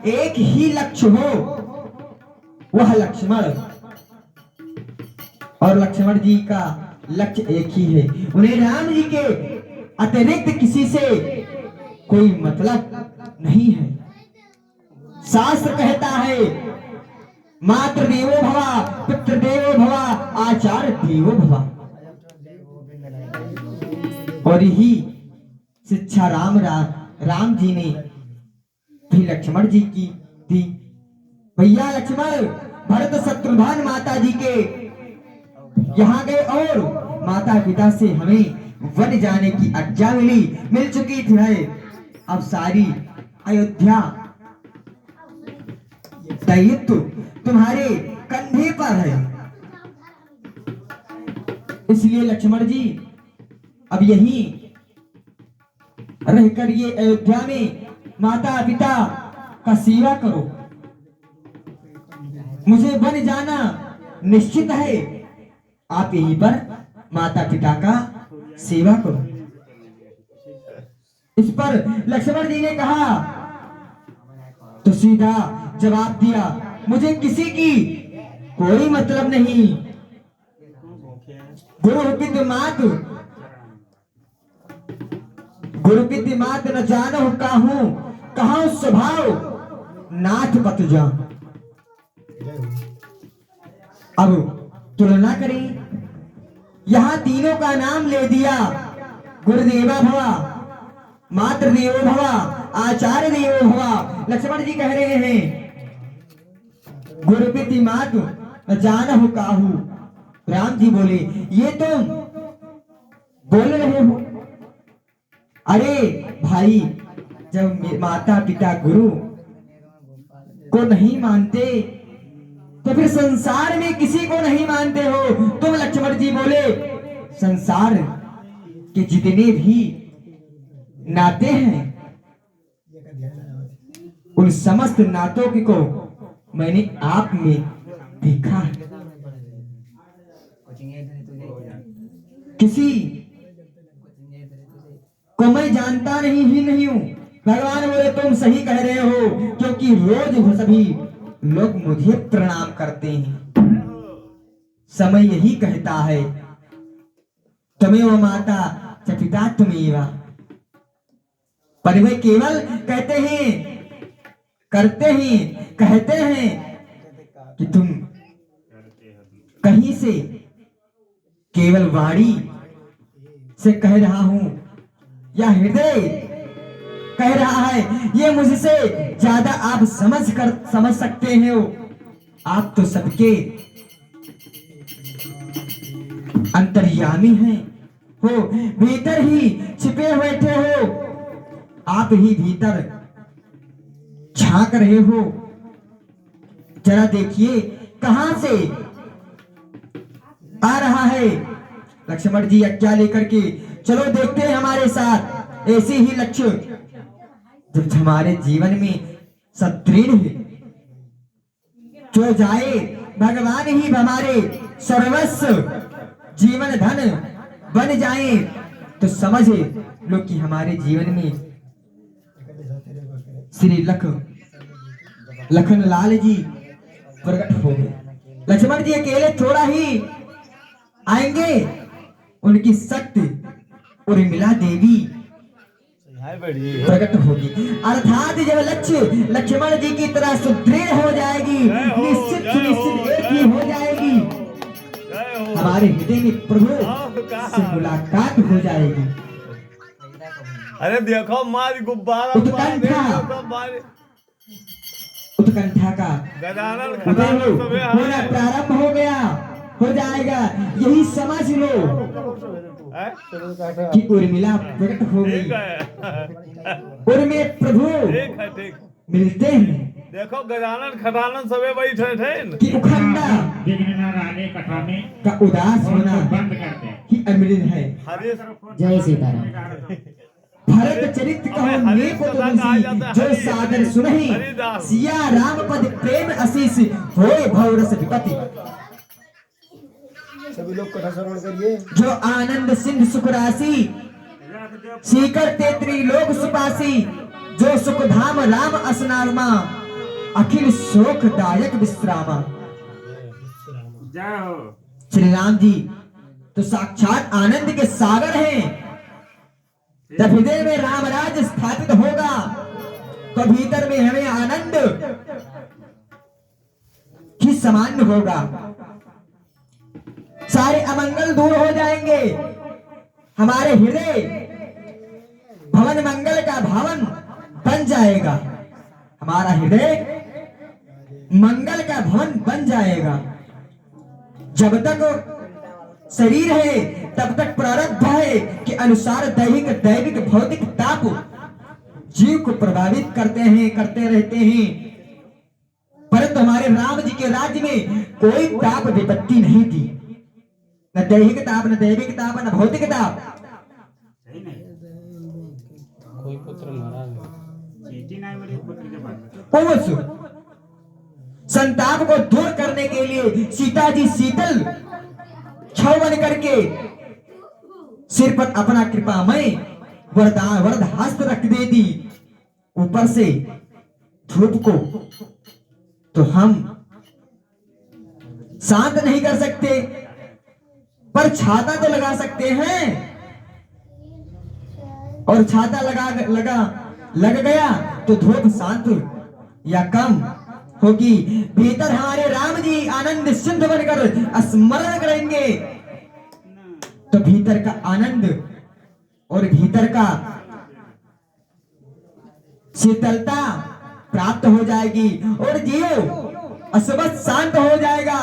एक ही लक्ष्य हो, वह लक्ष्मण, और लक्ष्मण जी का लक्ष्य एक ही है। उन्हें राम जी के अतिरिक्त किसी से कोई मतलब नहीं है। शास्त्र कहता है मातृ देवो भव, पितृ देवो भव, आचार्य देवो भव। और यही शिक्षा राम जी ने भी लक्ष्मण जी की थी। भैया लक्ष्मण भरत शत्रुघ्न माता जी के यहाँ गए और माता पिता से हमें वन जाने की आज्ञा मिल चुकी थी है। अब सारी अयोध्या दायित्व तुम्हारे कंधे पर है। इसलिए लक्ष्मण जी अब यहीं रहकर ये अयोध्या में माता पिता का सेवा करो। मुझे वन जाना निश्चित है, आप यहीं पर माता पिता का सेवा करो। इस पर लक्ष्मण जी ने कहा तो सीधा जवाब दिया, मुझे किसी की कोई मतलब नहीं। गुरु पितु मात न जानो काहू, कहां स्वभाव नाथ पत जा। अब तुलना करें, यहां तीनों का नाम ले दिया, गुरुदेवा भवा, मातृदेवो भव, आचार्य देवो भव। लक्ष्मण जी कह रहे हैं गुरु पितु मात न जानहु काहू। राम जी बोले ये तुम बोल रहे हो, अरे भाई जब माता पिता गुरु को नहीं मानते तो फिर संसार में किसी को नहीं मानते हो तुम। लक्ष्मण जी बोले संसार के जितने भी नाते हैं उन समस्त नातों को मैंने आप में देखा है। किसी को मैं जानता नहीं हूं। भगवान बोले तुम सही कह रहे हो, क्योंकि रोज सभी लोग मुझे प्रणाम करते हैं। समय यही कहता है त्वमेव माता च पिता त्वमेव। पर वे केवल कहते हैं, करते हैं, कहते हैं कि तुम कहीं से केवल वाणी से कह रहा हूं या हृदय कह रहा है, ये मुझसे ज्यादा आप समझ सकते हो। आप तो सबके अंतर्यामी हैं हो, भीतर ही छिपे बैठे हो। आप ही भीतर झांक रहे हो। जरा देखिए कहां से आ रहा है। लक्ष्मण जी आज्ञा लेकर के चलो देखते हैं हमारे साथ। ऐसे ही लक्ष्य जब हमारे जीवन में सदृढ़ जो जाए, भगवान ही हमारे सर्वस्व जीवन धन बन जाए, तो समझ लो कि हमारे जीवन में श्री लखन लाल जी प्रकट हो गए। लक्ष्मण जी अकेले थोड़ा ही आएंगे, उनकी शक्ति उर्मिला देवी प्रकट होगी। अर्थात जब लक्ष्य लक्ष्मण जी की तरह सुदृढ़ हो जाएगी, निश्चित एक ही हो जाएगी, हमारे हृदय में प्रभु से मुलाकात हो जाएगी। अरे देखो मारी गुब्बारा उत्कंठा का होना प्रारंभ हो गया, हो जाएगा। यही समझ लो कि उर्मिला प्रकट हो गई। उर्मिला प्रभु मिलते हैं। देखो गजानन खजानन सबे बैठे थे कि उखंडा का उदास होना ही अमृत है। जय सीताराम। भरत चरित्र कहो नेको तुलसी, जो सादर सुनहि सिया राम पद प्रेम आशीष होए भवरस विपति। सभी लोग कथा श्रवण करिए। जो आनंद सिंधु सुख राशि, सीकर तेत्री लोक सुपासी, जो सुख धाम राम असनारमा, अखिल शोकदायक विश्रामा। जय हो। श्री राम जी तो साक्षात आनंद के सागर हैं। जब हृदय में राम राज स्थापित होगा तो भीतर में हमें आनंद ही सामान्य होगा। सारे अमंगल दूर हो जाएंगे। हमारे हृदय भवन मंगल का भवन बन जाएगा। हमारा हृदय मंगल का भवन बन जाएगा। जब तक शरीर है तब तक प्रारब्ध है के अनुसार दैहिक दैविक भौतिक ताप जीव को प्रभावित करते रहते हैं। परंतु हमारे राम जी के राज्य में कोई ताप विपत्ति नहीं थी, न दैहिक ताप, न दैविक ताप, न भौतिक ताप। सही नहीं। कोई पुत्र मरा नहीं। चीटी नहीं मरी पुत्र के बाद। उस संताप को दूर करने के लिए सीता जी शीतल छाव बन करके सिर पर अपना कृपामय वरद हस्त रख दे दी। ऊपर से धूप को तो हम शांत नहीं कर सकते, पर छाता तो लगा सकते हैं। और छाता लग गया तो धूप शांत या कम होगी। भीतर हमारे राम जी आनंद सिंधु बनकर स्मरण करेंगे तो भीतर का आनंद और भीतर का शीतलता प्राप्त हो जाएगी और जीव अस्वस्थ शांत हो जाएगा।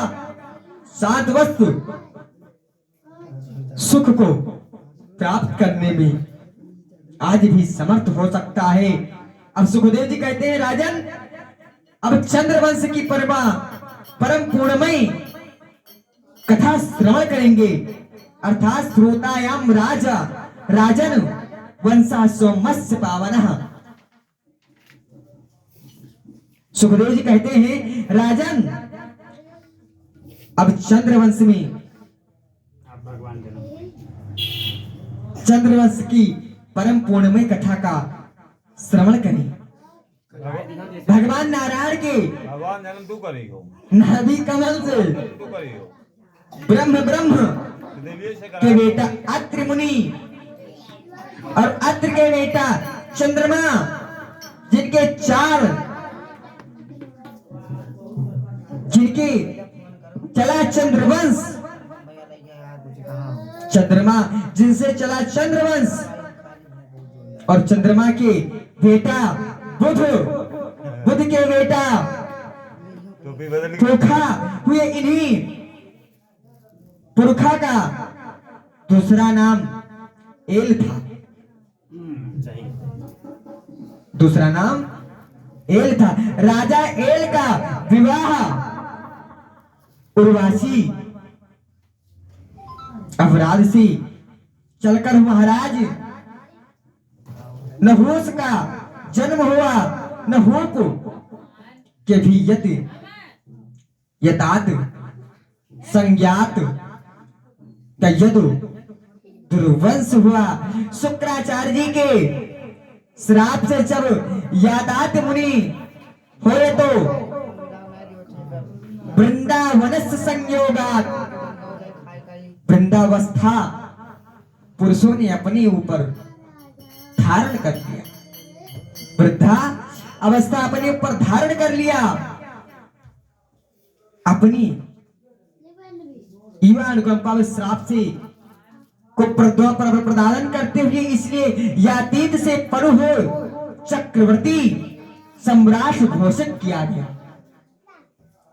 शांत वस्तु सुख को प्राप्त करने में आज भी समर्थ हो सकता है। अब सुखदेव जी कहते हैं, राजन अब चंद्रवंश की परम पूर्णमयी कथा श्रवण करेंगे। अर्थात श्रोतायाम राजन वंशा सोमस्य पावनः। सुखदेव जी कहते हैं, राजन अब चंद्रवंश में आप भगवान के नाम। चंद्रवंश की परम पूर्णमयी कथा का श्रवण करें। भगवान नारायण के भगवान जन्म तू करी हो, नाभि कमल से तू करी हो, ब्रह्म देवी से के बेटा अत्रि मुनि और अत्रि के बेटा चंद्रमा, जिनके चला चंद्रवंश, चंद्रमा जिनसे चला चंद्रवंश, और चंद्रमा के बेटा बुध के बेटा टोपी बदल गई। पुरखा हुए। इन्हीं पुरखा का दूसरा नाम एल था। सही। दूसरा नाम एल था। राजा एल का विवाह उर्वासी अपराध से चलकर महाराज नहुस का जन्म हुआ। नहुक के भी यतात संज्ञात का यदु दुर्वंश हुआ। शुक्राचार्य जी के श्राप से जब यादात मुनि हुए तो वृंदावनस्य संयोगात, वृंदावस्था पुरुषों ने अपने ऊपर धारण कर लिया। वृद्धा अवस्था अपने ऊपर धारण कर लिया। अपनी युवा अनुकंपा व श्राप से को प्रदान करते हुए इसलिए यातीत से परू हो चक्रवर्ती सम्राट घोषित किया गया।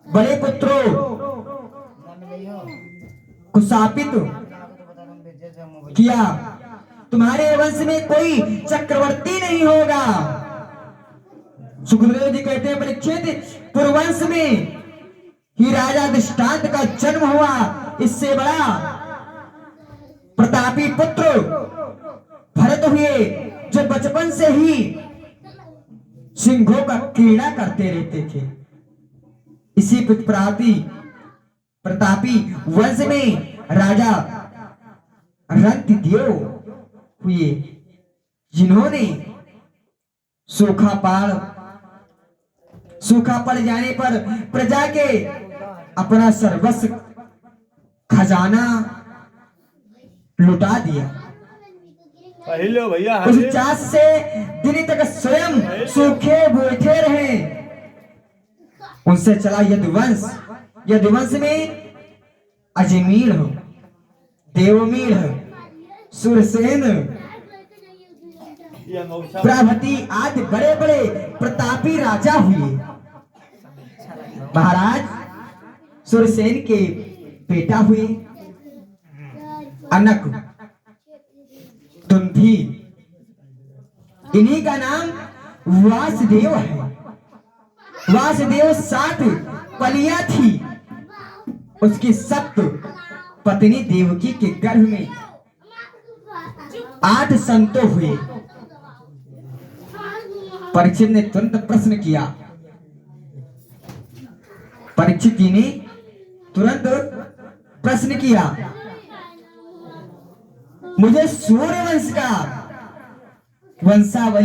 बड़े पुत्रों को शापित किया, तुम्हारे वंश में कोई चक्रवर्ती नहीं होगा। सुखदेव जी कहते हैं, परीक्षित पूर्ववंश में ही राजा दृष्टांत का जन्म हुआ। इससे बड़ा प्रतापी पुत्र भरत हुए, जो बचपन से ही सिंहों का क्रीड़ा करते रहते थे। इसी प्रतापी वंश में राजा रंतिदेव हुए, जिन्होंने सूखा पड़ जाने पर प्रजा के अपना सर्वस्व खजाना लुटा दिया। हिलो भैया उस चास से दिन तक स्वयं सूखे बैठे रहे। उनसे चला यदुवंश। यदुवंश में अजमीर, देवमीर, सुरसेन, ये नौशा प्रभृति आदि बड़े बड़े प्रतापी राजा हुए। महाराज सुरसेन के बेटा हुए अनक, तुंथी, इन्हीं का नाम वासुदेव है। वासुदेव 7 पलियां थी। उसकी 7 पत्नी देवकी के गर्भ में 8 संतान हुए। परीक्षित ने तुरंत प्रश्न किया। परीक्षित जी ने तुरंत प्रश्न किया, मुझे सूर्यवंश का वंशावली